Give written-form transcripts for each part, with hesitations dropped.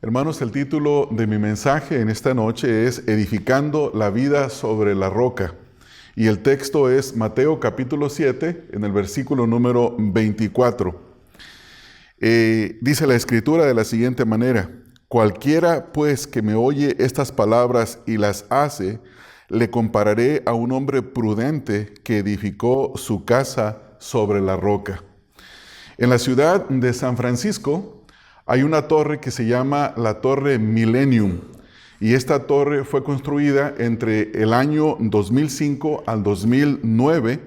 Hermanos, el título de mi mensaje en esta noche es Edificando la vida sobre la roca. Y el texto es Mateo capítulo 7, en el versículo número 24. Dice la Escritura de la siguiente manera: Cualquiera pues que me oye estas palabras y las hace, le compararé a un hombre prudente que edificó su casa sobre la roca. En la ciudad de San Francisco hay una torre que se llama la Torre Millennium, y esta torre fue construida entre el año 2005 al 2009.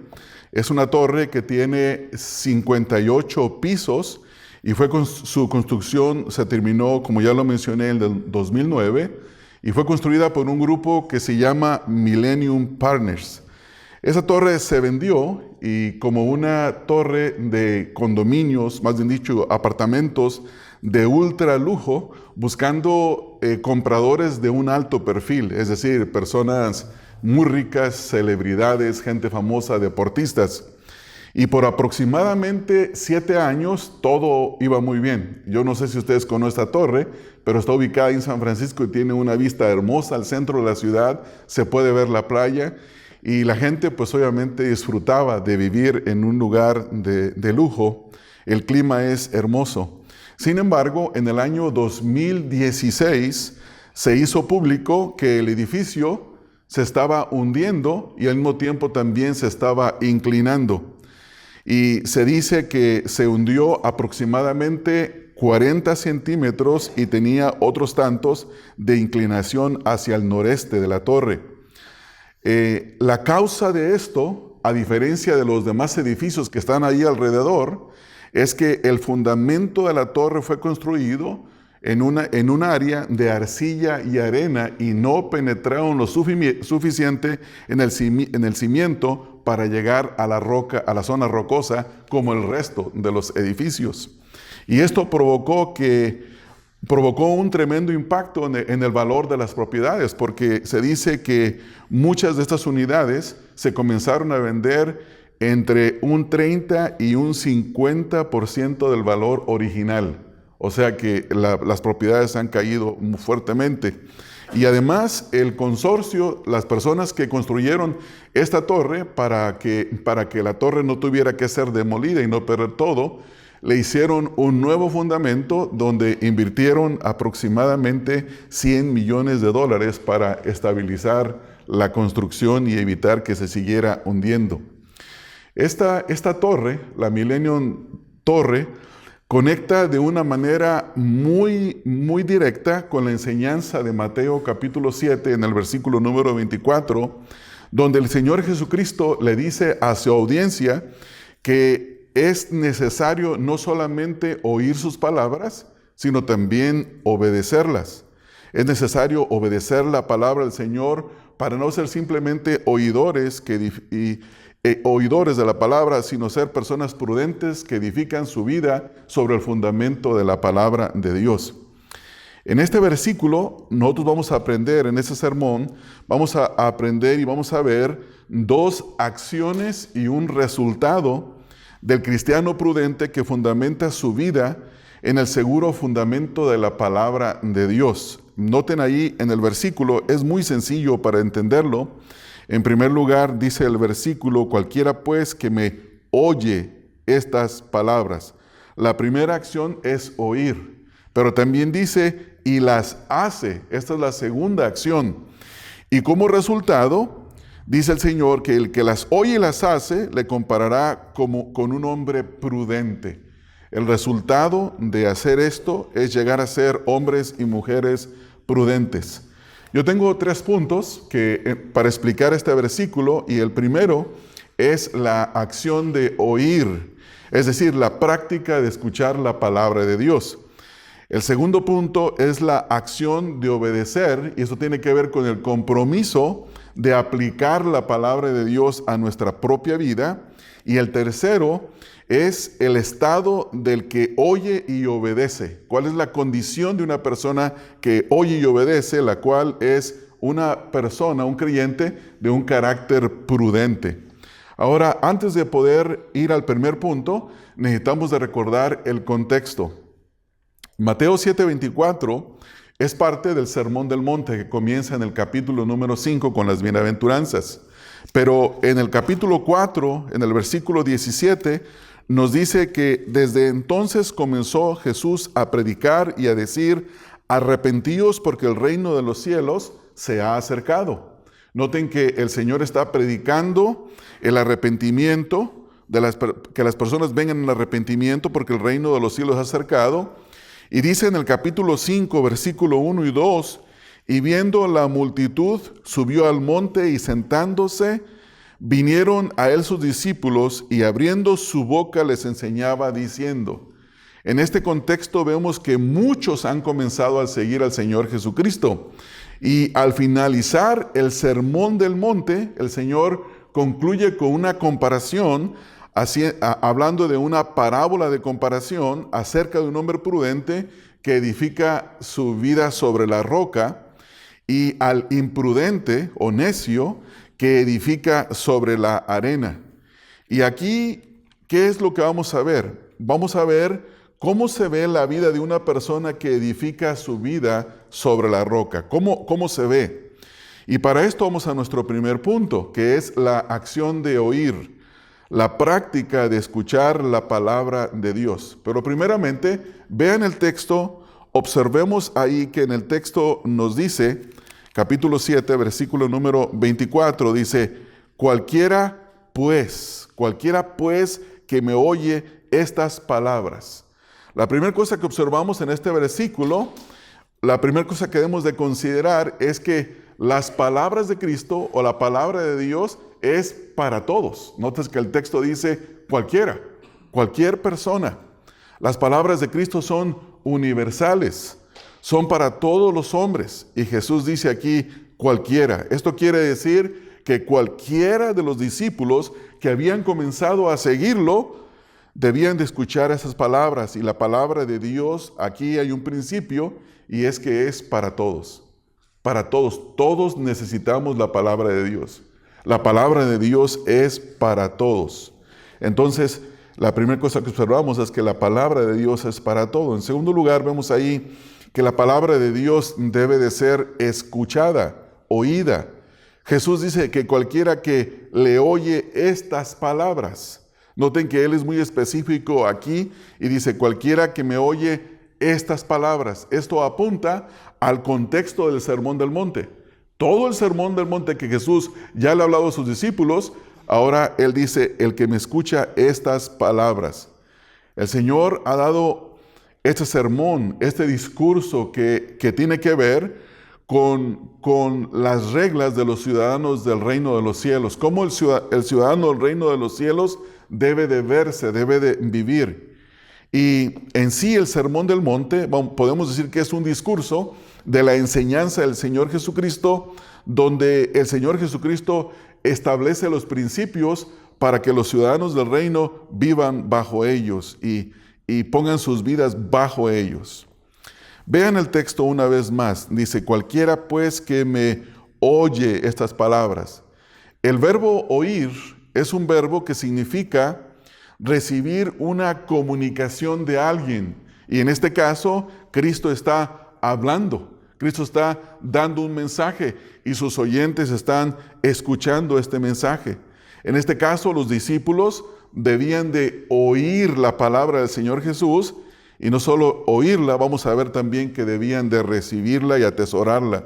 Es una torre que tiene 58 pisos y su construcción se terminó, como ya lo mencioné, en el 2009, y fue construida por un grupo que se llama Millennium Partners. Esa torre se vendió y como una torre de condominios, más bien dicho, apartamentos de ultra lujo, buscando compradores de un alto perfil, es decir, personas muy ricas, celebridades, gente famosa, deportistas. Y por aproximadamente 7 años todo iba muy bien. Yo no sé si ustedes conocen esta torre, pero está ubicada en San Francisco y tiene una vista hermosa al centro de la ciudad, se puede ver la playa. Y la gente pues obviamente disfrutaba de vivir en un lugar de lujo. El clima es hermoso. Sin embargo, en el año 2016 se hizo público que el edificio se estaba hundiendo y al mismo tiempo también se estaba inclinando. Y se dice que se hundió aproximadamente 40 centímetros y tenía otros tantos de inclinación hacia el noreste de la torre. La causa de esto, a diferencia de los demás edificios que están ahí alrededor, es que el fundamento de la torre fue construido en un área de arcilla y arena y no penetraron lo suficiente en el cimiento para llegar a la roca, a la zona rocosa, como el resto de los edificios. Y esto provocó un tremendo impacto en el valor de las propiedades, porque se dice que muchas de estas unidades se comenzaron a vender entre un 30 y un 50% del valor original. O sea que las propiedades han caído muy fuertemente. Y además el consorcio, las personas que construyeron esta torre para que la torre no tuviera que ser demolida y no perder todo, le hicieron un nuevo fundamento donde invirtieron aproximadamente $100 millones para estabilizar la construcción y evitar que se siguiera hundiendo. Esta torre, la Millennium Torre, conecta de una manera muy, muy directa con la enseñanza de Mateo capítulo 7 en el versículo número 24, donde el Señor Jesucristo le dice a su audiencia que es necesario no solamente oír sus palabras, sino también obedecerlas. Es necesario obedecer la palabra del Señor para no ser simplemente oidores oidores de la palabra, sino ser personas prudentes que edifican su vida sobre el fundamento de la palabra de Dios. En este versículo, nosotros vamos a aprender, en este sermón, vamos a aprender y vamos a ver 2 acciones y un resultado del cristiano prudente que fundamenta su vida en el seguro fundamento de la palabra de Dios. Noten ahí en el versículo, es muy sencillo para entenderlo. En primer lugar, dice el versículo: cualquiera pues que me oye estas palabras. La primera acción es oír, pero también dice y las hace. Esta es la segunda acción. Y como resultado, dice el Señor que el que las oye y las hace, le comparará con un hombre prudente. El resultado de hacer esto es llegar a ser hombres y mujeres prudentes. Yo tengo 3 puntos para explicar este versículo, y el primero es la acción de oír, es decir, la práctica de escuchar la palabra de Dios. El segundo punto es la acción de obedecer, y esto tiene que ver con el compromiso de aplicar la palabra de Dios a nuestra propia vida. Y el tercero es el estado del que oye y obedece. ¿Cuál es la condición de una persona que oye y obedece? La cual es una persona, un creyente de un carácter prudente. Ahora, antes de poder ir al primer punto, necesitamos de recordar el contexto. Mateo 7:24 es parte del Sermón del Monte que comienza en el capítulo número 5 con las bienaventuranzas. Pero en el capítulo 4, en el versículo 17, nos dice que desde entonces comenzó Jesús a predicar y a decir: arrepentíos porque el reino de los cielos se ha acercado. Noten que el Señor está predicando el arrepentimiento, que las personas vengan en arrepentimiento porque el reino de los cielos se ha acercado. Y dice en el capítulo 5, versículo 1 y 2, y viendo la multitud, subió al monte y sentándose, vinieron a él sus discípulos y abriendo su boca les enseñaba diciendo. En este contexto vemos que muchos han comenzado a seguir al Señor Jesucristo. Y al finalizar el Sermón del Monte, el Señor concluye con una comparación, hablando de una parábola de comparación acerca de un hombre prudente que edifica su vida sobre la roca, y al imprudente o necio que edifica sobre la arena. Y aquí, ¿qué es lo que vamos a ver? Vamos a ver cómo se ve la vida de una persona que edifica su vida sobre la roca. ¿Cómo se ve? Y para esto vamos a nuestro primer punto, que es la acción de oír, la práctica de escuchar la palabra de Dios. Pero primeramente, vean el texto, observemos ahí que en el texto nos dice, capítulo 7, versículo número 24, dice: cualquiera pues que me oye estas palabras. La primera cosa que observamos en este versículo, la primera cosa que debemos de considerar es que las palabras de Cristo o la palabra de Dios es para todos. Notas que el texto dice cualquier persona. Las palabras de Cristo son universales, son para todos los hombres. Y Jesús dice aquí cualquiera. Esto quiere decir que cualquiera de los discípulos que habían comenzado a seguirlo debían de escuchar esas palabras. Y la palabra de Dios, aquí hay un principio, y es que es para todos. Para todos. Todos necesitamos la palabra de Dios. La palabra de Dios es para todos. Entonces, la primera cosa que observamos es que la palabra de Dios es para todos. En segundo lugar, vemos ahí que la palabra de Dios debe de ser escuchada, oída. Jesús dice que cualquiera que le oye estas palabras. Noten que Él es muy específico aquí y dice cualquiera que me oye estas palabras. Esto apunta al contexto del Sermón del Monte. Todo el Sermón del Monte que Jesús ya le ha hablado a sus discípulos, ahora Él dice, el que me escucha estas palabras. El Señor ha dado este sermón, este discurso que tiene que ver con las reglas de los ciudadanos del reino de los cielos. Cómo el ciudadano del reino de los cielos debe de verse, debe de vivir. Y en sí el Sermón del Monte, podemos decir que es un discurso de la enseñanza del Señor Jesucristo, donde el Señor Jesucristo establece los principios para que los ciudadanos del reino vivan bajo ellos y pongan sus vidas bajo ellos. Vean el texto una vez más. Dice, cualquiera pues que me oye estas palabras. El verbo oír es un verbo que significa recibir una comunicación de alguien. Y en este caso, Cristo está hablando. Cristo está dando un mensaje y sus oyentes están escuchando este mensaje. En este caso, los discípulos debían de oír la palabra del Señor Jesús, y no solo oírla, vamos a ver también que debían de recibirla y atesorarla.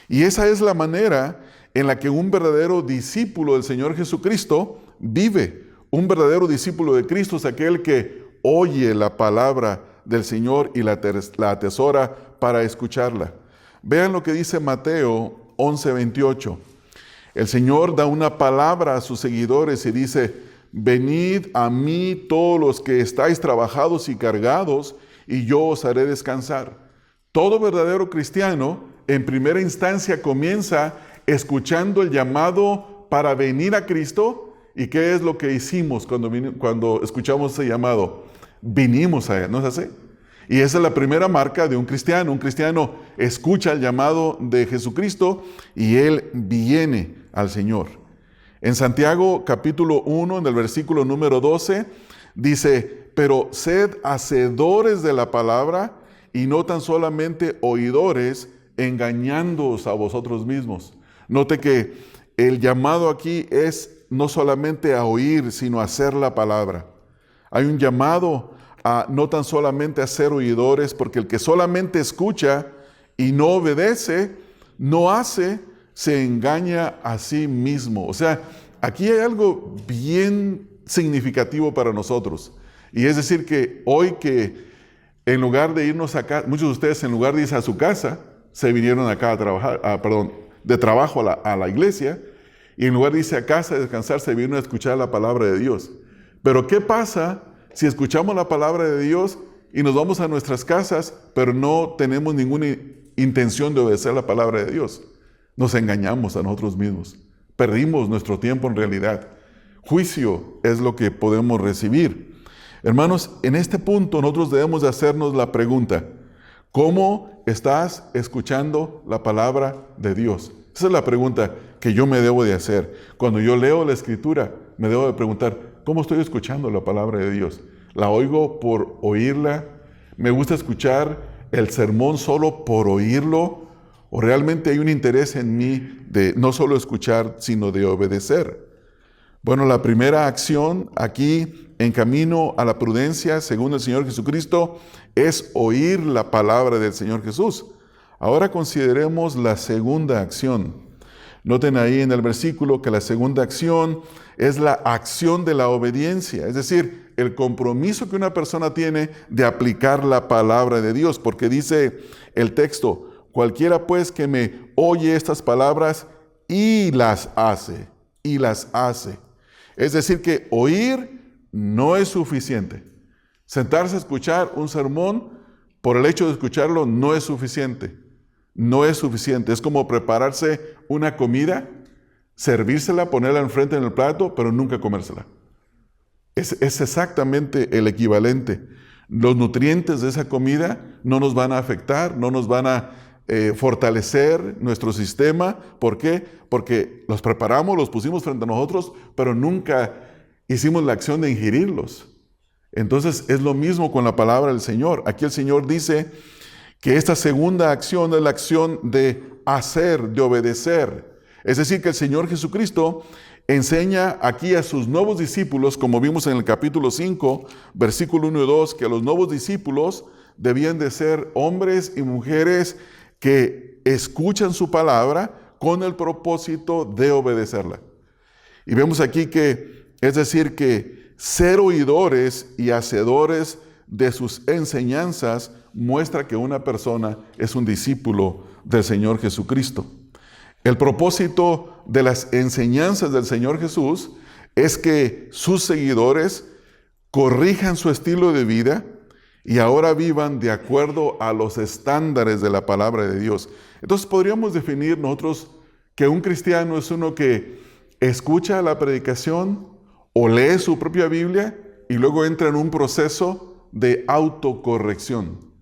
Y esa es la manera en la que un verdadero discípulo del Señor Jesucristo vive. Un verdadero discípulo de Cristo es aquel que oye la palabra del Señor y la atesora para escucharla. Vean lo que dice Mateo 11:28. El Señor da una palabra a sus seguidores y dice, venid a mí todos los que estáis trabajados y cargados, y yo os haré descansar. Todo verdadero cristiano, en primera instancia, comienza escuchando el llamado para venir a Cristo. ¿Y qué es lo que hicimos cuando escuchamos ese llamado? Vinimos a Él, ¿no es así? Y esa es la primera marca de un cristiano. Un cristiano escucha el llamado de Jesucristo y él viene al Señor. En Santiago capítulo 1, en el versículo número 12, dice, pero sed hacedores de la palabra y no tan solamente oidores, engañándoos a vosotros mismos. Note que el llamado aquí es no solamente a oír, sino a hacer la palabra. Hay un llamado a no tan solamente a ser oidores, porque el que solamente escucha y no obedece, no hace, se engaña a sí mismo. O sea, aquí hay algo bien significativo para nosotros. Y es decir que hoy que en lugar de irnos acá, muchos de ustedes en lugar de irse a su casa, se vinieron acá a trabajar, de trabajo a la iglesia, y en lugar de irse a casa a descansar, se vinieron a escuchar la palabra de Dios. Pero ¿qué pasa si escuchamos la palabra de Dios y nos vamos a nuestras casas, pero no tenemos ninguna intención de obedecer la palabra de Dios? Nos engañamos a nosotros mismos. Perdimos nuestro tiempo en realidad. Juicio es lo que podemos recibir. Hermanos, en este punto nosotros debemos de hacernos la pregunta: ¿cómo estás escuchando la palabra de Dios? Esa es la pregunta que yo me debo de hacer. Cuando yo leo la Escritura, me debo de preguntar: ¿cómo estoy escuchando la palabra de Dios? ¿La oigo por oírla? ¿Me gusta escuchar el sermón solo por oírlo? ¿O realmente hay un interés en mí de no solo escuchar, sino de obedecer? Bueno, la primera acción aquí en camino a la prudencia, según el Señor Jesucristo, es oír la palabra del Señor Jesús. Ahora consideremos la segunda acción. Noten ahí en el versículo que la segunda acción es la acción de la obediencia, es decir, el compromiso que una persona tiene de aplicar la palabra de Dios, porque dice el texto: cualquiera pues que me oye estas palabras y las hace, y las hace. Es decir que oír no es suficiente. Sentarse a escuchar un sermón, por el hecho de escucharlo, no es suficiente. No es suficiente. Es como prepararse una comida, servírsela, ponerla enfrente en el plato, pero nunca comérsela. Es exactamente el equivalente. Los nutrientes de esa comida no nos van a afectar, no nos van a fortalecer nuestro sistema. ¿Por qué? Porque los preparamos, los pusimos frente a nosotros, pero nunca hicimos la acción de ingerirlos. Entonces es lo mismo con la palabra del Señor. Aquí el Señor dice que esta segunda acción es la acción de hacer, de obedecer. Es decir, que el Señor Jesucristo enseña aquí a sus nuevos discípulos, como vimos en el capítulo 5, versículo 1 y 2, que los nuevos discípulos debían de ser hombres y mujeres que escuchan su palabra con el propósito de obedecerla. Y vemos aquí que, es decir, que ser oidores y hacedores de sus enseñanzas muestra que una persona es un discípulo del Señor Jesucristo. El propósito de las enseñanzas del Señor Jesús es que sus seguidores corrijan su estilo de vida y ahora vivan de acuerdo a los estándares de la palabra de Dios. Entonces podríamos definir nosotros que un cristiano es uno que escucha la predicación o lee su propia Biblia y luego entra en un proceso de autocorrección.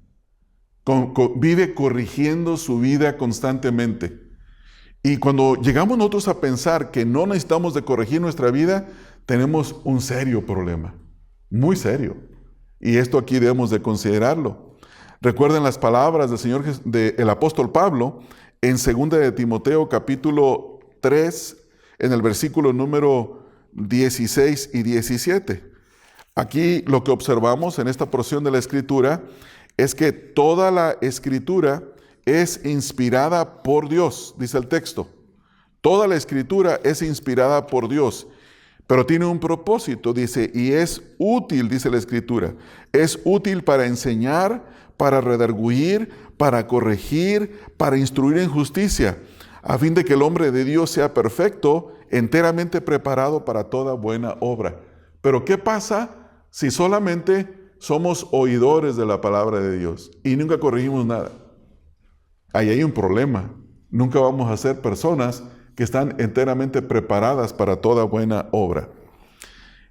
Vive corrigiendo su vida constantemente. Y cuando llegamos nosotros a pensar que no necesitamos de corregir nuestra vida, tenemos un serio problema, muy serio. Y esto aquí debemos de considerarlo. Recuerden las palabras del apóstol Pablo en 2 de Timoteo capítulo 3, en el versículo número 16 y 17. Aquí lo que observamos en esta porción de la Escritura es que toda la Escritura es inspirada por Dios, dice el texto. Toda la Escritura es inspirada por Dios, pero tiene un propósito, dice, y es útil, dice la Escritura. Es útil para enseñar, para redarguir, para corregir, para instruir en justicia, a fin de que el hombre de Dios sea perfecto, enteramente preparado para toda buena obra. Pero ¿qué pasa si solamente somos oidores de la palabra de Dios y nunca corregimos nada? Ahí hay un problema. Nunca vamos a ser personas que están enteramente preparadas para toda buena obra.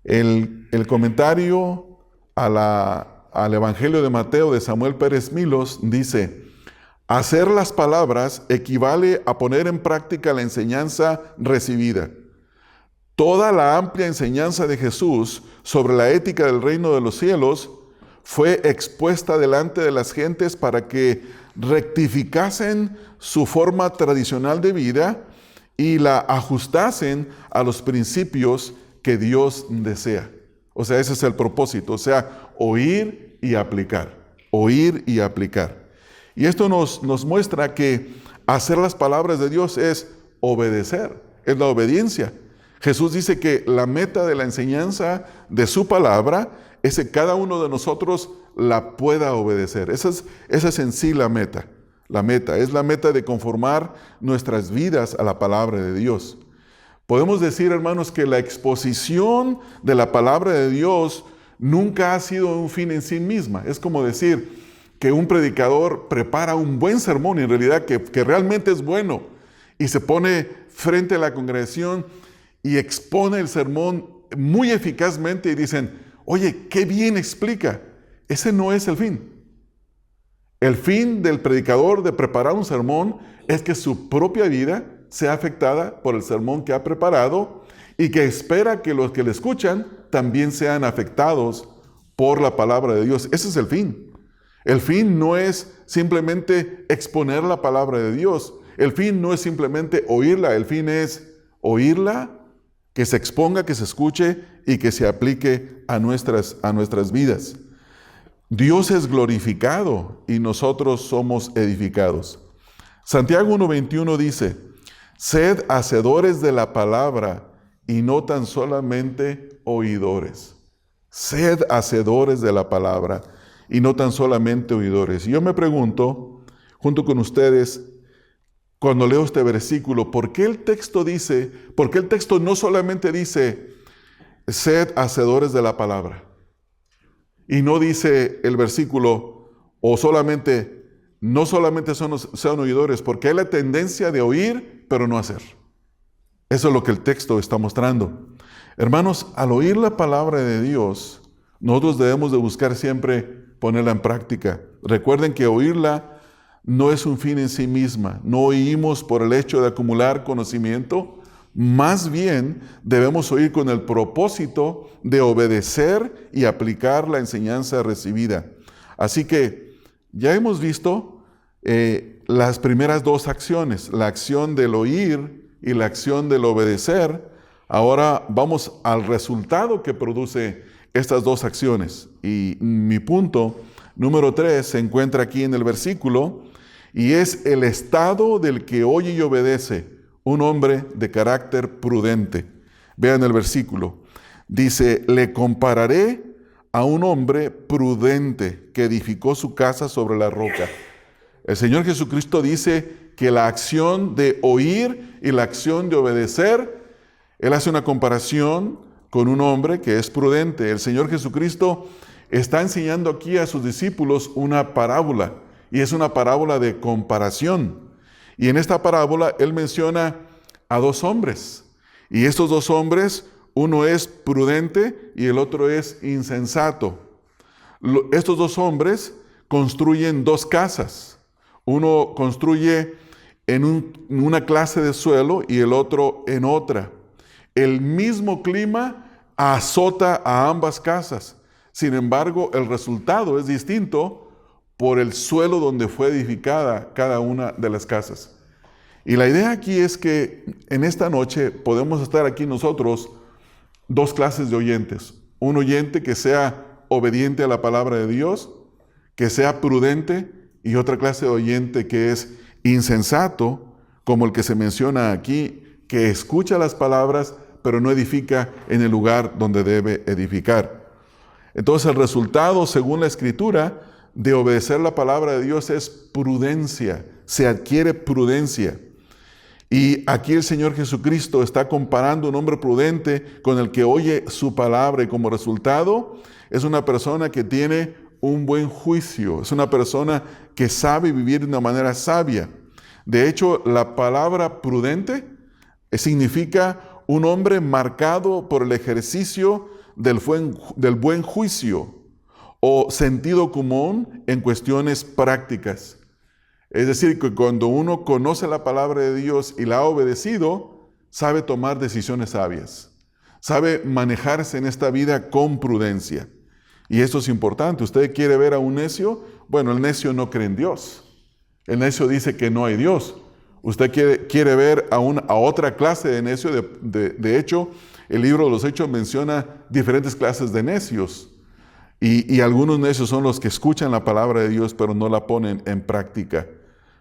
El comentario al Evangelio de Mateo de Samuel Pérez Milos dice: hacer las palabras equivale a poner en práctica la enseñanza recibida. Toda la amplia enseñanza de Jesús sobre la ética del reino de los cielos fue expuesta delante de las gentes para que rectificasen su forma tradicional de vida y la ajustasen a los principios que Dios desea. O sea, ese es el propósito, o sea, oír y aplicar, oír y aplicar. Y esto nos muestra que hacer las palabras de Dios es obedecer, es la obediencia. Jesús dice que la meta de la enseñanza de su palabra es que cada uno de nosotros la pueda obedecer. Esa es en sí la meta. La meta es la meta de conformar nuestras vidas a la palabra de Dios. Podemos decir, hermanos, que la exposición de la palabra de Dios nunca ha sido un fin en sí misma. Es como decir que un predicador prepara un buen sermón, en realidad que realmente es bueno, y se pone frente a la congregación y expone el sermón muy eficazmente y dicen, oye, qué bien explica. Ese no es el fin. El fin del predicador de preparar un sermón es que su propia vida sea afectada por el sermón que ha preparado y que espera que los que le escuchan también sean afectados por la palabra de Dios. Ese es el fin. El fin no es simplemente exponer la palabra de Dios. El fin no es simplemente oírla. El fin es oírla, que se exponga, que se escuche y que se aplique a nuestras vidas. Dios es glorificado y nosotros somos edificados. Santiago 1:21 dice, sed hacedores de la palabra y no tan solamente oidores. Sed hacedores de la palabra y no tan solamente oidores. Y yo me pregunto, junto con ustedes, cuando leo este versículo, ¿por qué el texto no solamente dice, sed hacedores de la palabra? Y no dice el versículo, no solamente sean oidores, porque hay la tendencia de oír, pero no hacer. Eso es lo que el texto está mostrando. Hermanos, al oír la palabra de Dios, nosotros debemos de buscar siempre ponerla en práctica. Recuerden que oírla no es un fin en sí misma. No oímos por el hecho de acumular conocimiento. Más bien, debemos oír con el propósito de obedecer y aplicar la enseñanza recibida. Así que ya hemos visto las primeras dos acciones, la acción del oír y la acción del obedecer. Ahora vamos al resultado que produce estas dos acciones. Y mi punto número 3 se encuentra aquí en el versículo y es el estado del que oye y obedece. Un hombre de carácter prudente. Vean el versículo. Dice, le compararé a un hombre prudente que edificó su casa sobre la roca. El Señor Jesucristo dice que la acción de oír y la acción de obedecer, Él hace una comparación con un hombre que es prudente. El Señor Jesucristo está enseñando aquí a sus discípulos una parábola, y es una parábola de comparación. Y en esta parábola Él menciona a dos hombres. Y estos dos hombres, uno es prudente y el otro es insensato. Estos dos hombres construyen dos casas. Uno construye en una clase de suelo y el otro en otra. El mismo clima azota a ambas casas. Sin embargo, el resultado es distinto por el suelo donde fue edificada cada una de las casas. Y la idea aquí es que en esta noche podemos estar aquí nosotros dos clases de oyentes. Un oyente que sea obediente a la palabra de Dios, que sea prudente, y otra clase de oyente que es insensato, como el que se menciona aquí, que escucha las palabras, pero no edifica en el lugar donde debe edificar. Entonces el resultado, según la Escritura, de obedecer la palabra de Dios es prudencia, se adquiere prudencia. Y aquí el Señor Jesucristo está comparando un hombre prudente con el que oye su palabra y como resultado es una persona que tiene un buen juicio, es una persona que sabe vivir de una manera sabia. De hecho, la palabra prudente significa un hombre marcado por el ejercicio del buen juicio o sentido común en cuestiones prácticas. Es decir, que cuando uno conoce la palabra de Dios y la ha obedecido, sabe tomar decisiones sabias, sabe manejarse en esta vida con prudencia. Y esto es importante. ¿Usted quiere ver a un necio? Bueno, el necio no cree en Dios. El necio dice que no hay Dios. Usted quiere ver a otra clase de necio. De hecho, el libro de los Hechos menciona diferentes clases de necios. Y algunos necios son los que escuchan la palabra de Dios, pero no la ponen en práctica.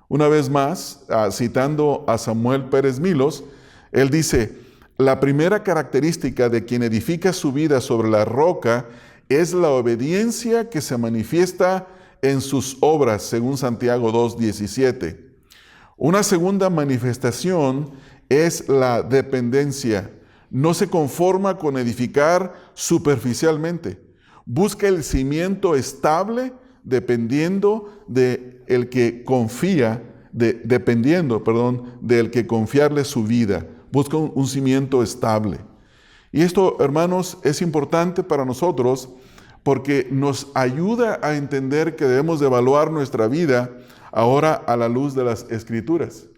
Una vez más, citando a Samuel Pérez Milos, él dice: la primera característica de quien edifica su vida sobre la roca es la obediencia que se manifiesta en sus obras, según Santiago 2:17. Una segunda manifestación es la dependencia. No se conforma con edificar superficialmente. Busca el cimiento estable dependiendo del que confiarle su vida. Busca un cimiento estable. Y esto, hermanos, es importante para nosotros porque nos ayuda a entender que debemos de evaluar nuestra vida ahora a la luz de las Escrituras.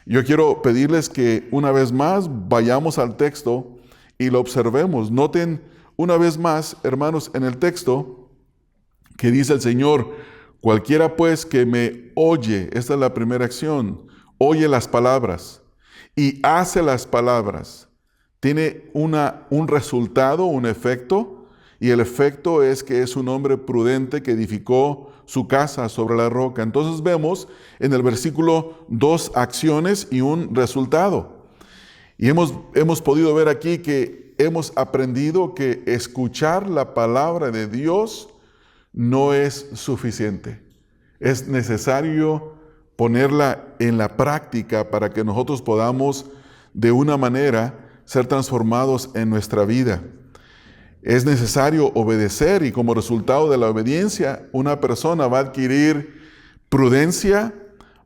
Yo quiero pedirles que una vez más vayamos al texto y lo observemos. Noten una vez más, hermanos, en el texto que dice el Señor: cualquiera pues que me oye, esta es la primera acción, oye las palabras y hace las palabras, tiene un resultado, un efecto. Y el efecto es que es un hombre prudente que edificó su casa sobre la roca. Entonces vemos en el versículo 2 acciones y un resultado. Y hemos podido ver aquí que hemos aprendido que escuchar la palabra de Dios no es suficiente. Es necesario ponerla en la práctica para que nosotros podamos de una manera ser transformados en nuestra vida. Es necesario obedecer y como resultado de la obediencia, una persona va a adquirir prudencia,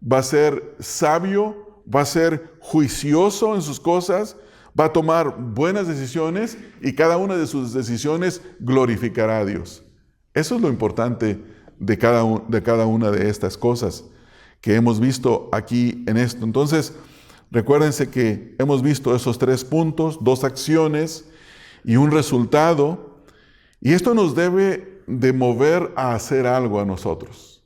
va a ser sabio, va a ser juicioso en sus cosas, va a tomar buenas decisiones y cada una de sus decisiones glorificará a Dios. Eso es lo importante de cada una de estas cosas que hemos visto aquí en esto. Entonces, recuérdense que hemos visto esos 3 puntos, 2 acciones y un resultado, y esto nos debe de mover a hacer algo a nosotros.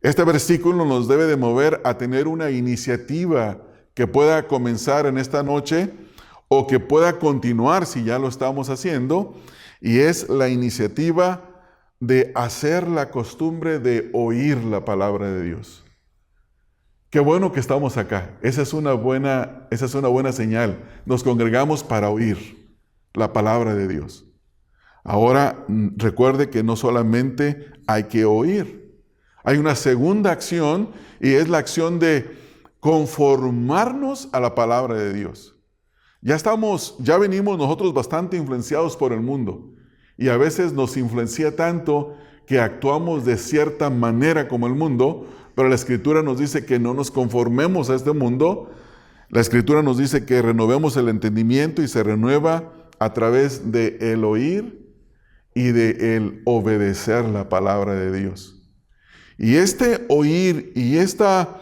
Este versículo nos debe de mover a tener una iniciativa que pueda comenzar en esta noche o que pueda continuar si ya lo estamos haciendo, y es la iniciativa de hacer la costumbre de oír la palabra de Dios. Qué bueno que estamos acá. Esa es una buena señal. Nos congregamos para oír la palabra de Dios. Ahora, recuerde que no solamente hay que oír. Hay una segunda acción y es la acción de conformarnos a la palabra de Dios. Ya venimos nosotros bastante influenciados por el mundo y a veces nos influencia tanto que actuamos de cierta manera como el mundo, pero la Escritura nos dice que no nos conformemos a este mundo. La Escritura nos dice que renovemos el entendimiento y se renueva a través de el oír y de el obedecer la palabra de Dios. Y este oír y esta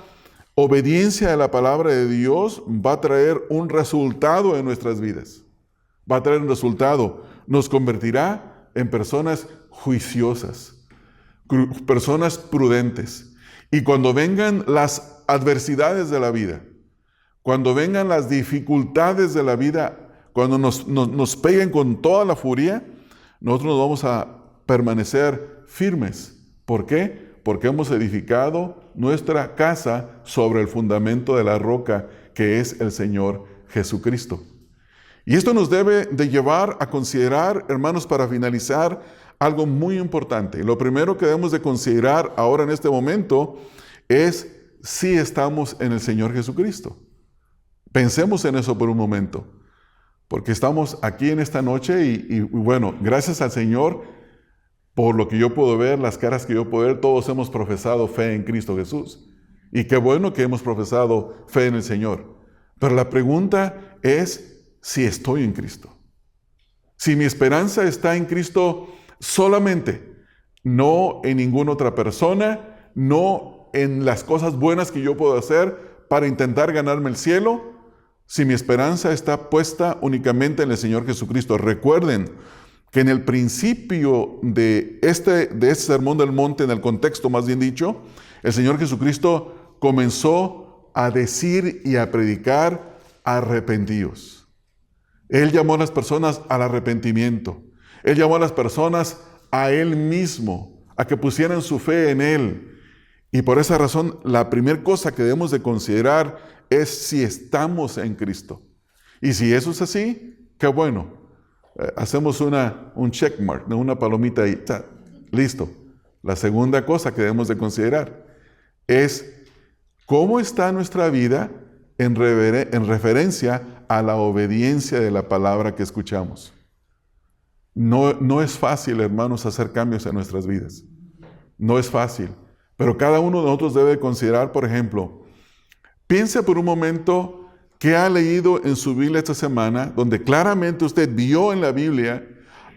obediencia a la palabra de Dios va a traer un resultado en nuestras vidas. Va a traer un resultado. Nos convertirá en personas juiciosas, personas prudentes. Y cuando vengan las adversidades de la vida, cuando vengan las dificultades de la vida, cuando nos peguen con toda la furia, nosotros nos vamos a permanecer firmes. ¿Por qué? Porque hemos edificado nuestra casa sobre el fundamento de la roca que es el Señor Jesucristo. Y esto nos debe de llevar a considerar, hermanos, para finalizar, algo muy importante. Lo primero que debemos de considerar ahora en este momento es si estamos en el Señor Jesucristo. Pensemos en eso por un momento. Porque estamos aquí en esta noche y bueno, gracias al Señor, por lo que yo puedo ver, las caras que yo puedo ver, todos hemos profesado fe en Cristo Jesús. Y qué bueno que hemos profesado fe en el Señor. Pero la pregunta es si estoy en Cristo. Si mi esperanza está en Cristo solamente, no en ninguna otra persona, no en las cosas buenas que yo puedo hacer para intentar ganarme el cielo, si mi esperanza está puesta únicamente en el Señor Jesucristo. Recuerden que en el principio de este sermón del monte, en el contexto más bien dicho, el Señor Jesucristo comenzó a decir y a predicar: arrepentíos. Él llamó a las personas al arrepentimiento. Él llamó a las personas a Él mismo, a que pusieran su fe en Él. Y por esa razón, la primera cosa que debemos de considerar es si estamos en Cristo. Y si eso es así, qué bueno. Hacemos un checkmark, ¿no? Una palomita ahí. Listo. La segunda cosa que debemos de considerar es cómo está nuestra vida en referencia a la obediencia de la palabra que escuchamos. No es fácil, hermanos, hacer cambios en nuestras vidas. No es fácil. Pero cada uno de nosotros debe considerar, por ejemplo, piense por un momento qué ha leído en su Biblia esta semana, donde claramente usted vio en la Biblia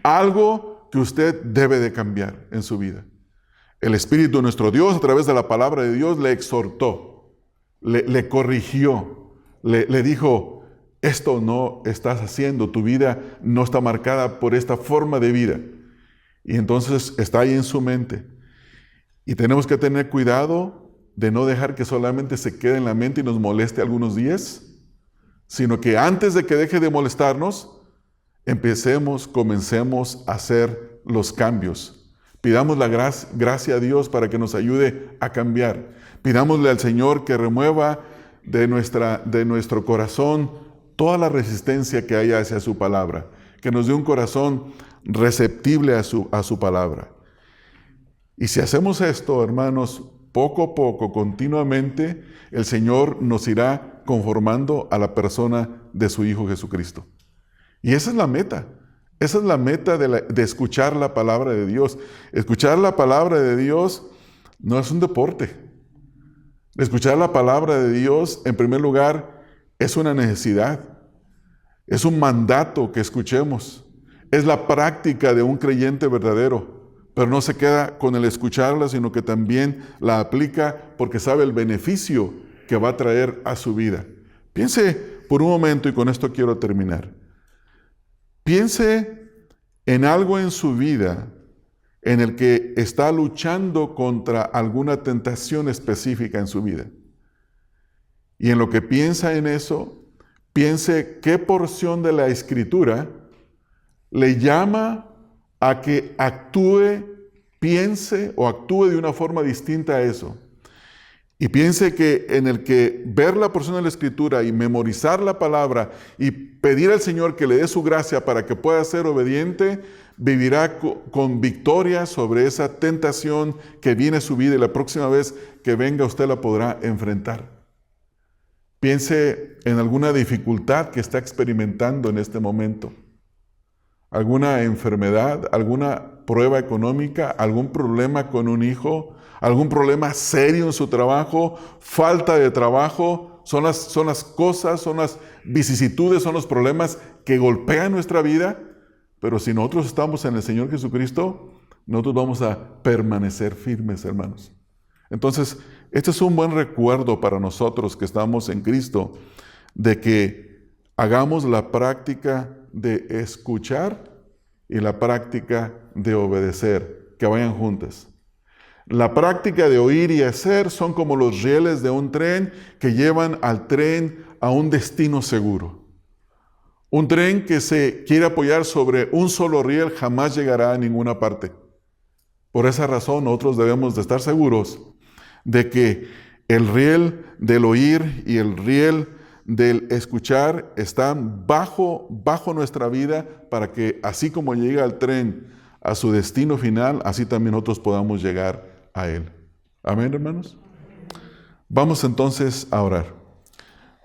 algo que usted debe de cambiar en su vida. El Espíritu de nuestro Dios, a través de la palabra de Dios, le exhortó, le corrigió, le dijo: esto no estás haciendo, tu vida no está marcada por esta forma de vida. Y entonces está ahí en su mente. Y tenemos que tener cuidado de no dejar que solamente se quede en la mente y nos moleste algunos días, sino que antes de que deje de molestarnos, comencemos a hacer los cambios. Pidamos la gracia a Dios para que nos ayude a cambiar. Pidámosle al Señor que remueva de nuestro corazón toda la resistencia que haya hacia su palabra, que nos dé un corazón receptible a su palabra. Y si hacemos esto, hermanos, poco a poco, continuamente, el Señor nos irá conformando a la persona de su Hijo Jesucristo. Y esa es la meta. Esa es la meta de escuchar la palabra de Dios. Escuchar la palabra de Dios no es un deporte. Escuchar la palabra de Dios, en primer lugar, es una necesidad. Es un mandato que escuchemos. Es la práctica de un creyente verdadero. Pero no se queda con el escucharla, sino que también la aplica porque sabe el beneficio que va a traer a su vida. Piense por un momento, y con esto quiero terminar. Piense en algo en su vida en el que está luchando contra alguna tentación específica en su vida. Y en lo que piensa en eso, piense qué porción de la Escritura le llama a que piense o actúe de una forma distinta a eso. Y piense que en el que ver la porción de la Escritura y memorizar la palabra y pedir al Señor que le dé su gracia para que pueda ser obediente, vivirá con victoria sobre esa tentación que viene a su vida, y la próxima vez que venga usted la podrá enfrentar. Piense en alguna dificultad que está experimentando en este momento. Alguna enfermedad, alguna prueba económica, algún problema con un hijo, algún problema serio en su trabajo, falta de trabajo. Son las cosas, son las vicisitudes, son los problemas que golpean nuestra vida. Pero si nosotros estamos en el Señor Jesucristo, nosotros vamos a permanecer firmes, hermanos. Entonces, este es un buen recuerdo para nosotros que estamos en Cristo, de que hagamos la práctica de escuchar y la práctica de obedecer, que vayan juntas. La práctica de oír y hacer son como los rieles de un tren que llevan al tren a un destino seguro. Un tren que se quiere apoyar sobre un solo riel jamás llegará a ninguna parte. Por esa razón, nosotros debemos de estar seguros de que el riel del oír y el riel del escuchar están bajo nuestra vida, para que así como llega el tren a su destino final, así también nosotros podamos llegar a él. Amén, hermanos. Vamos entonces a orar.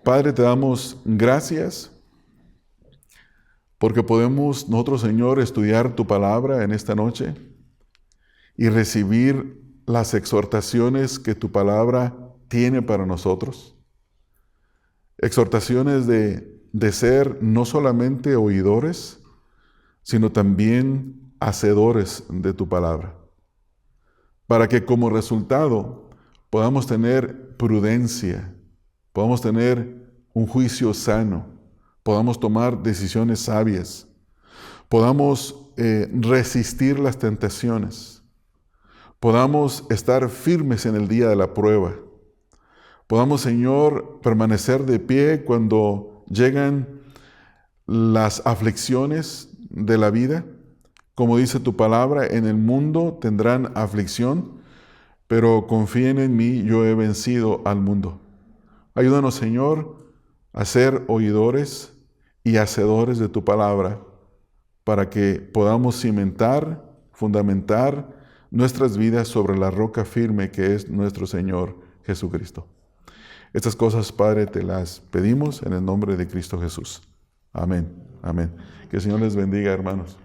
Padre, te damos gracias porque podemos nosotros, Señor, estudiar tu palabra en esta noche y recibir las exhortaciones que tu palabra tiene para nosotros. Exhortaciones de ser no solamente oidores, sino también hacedores de tu palabra, para que como resultado podamos tener prudencia, podamos tener un juicio sano, podamos tomar decisiones sabias, podamos resistir las tentaciones, podamos estar firmes en el día de la prueba, podamos, Señor, permanecer de pie cuando llegan las aflicciones de la vida. Como dice tu palabra, en el mundo tendrán aflicción, pero confíen en mí, yo he vencido al mundo. Ayúdanos, Señor, a ser oidores y hacedores de tu palabra, para que podamos cimentar, fundamentar nuestras vidas sobre la roca firme que es nuestro Señor Jesucristo. Estas cosas, Padre, te las pedimos en el nombre de Cristo Jesús. Amén. Amén. Que el Señor les bendiga, hermanos.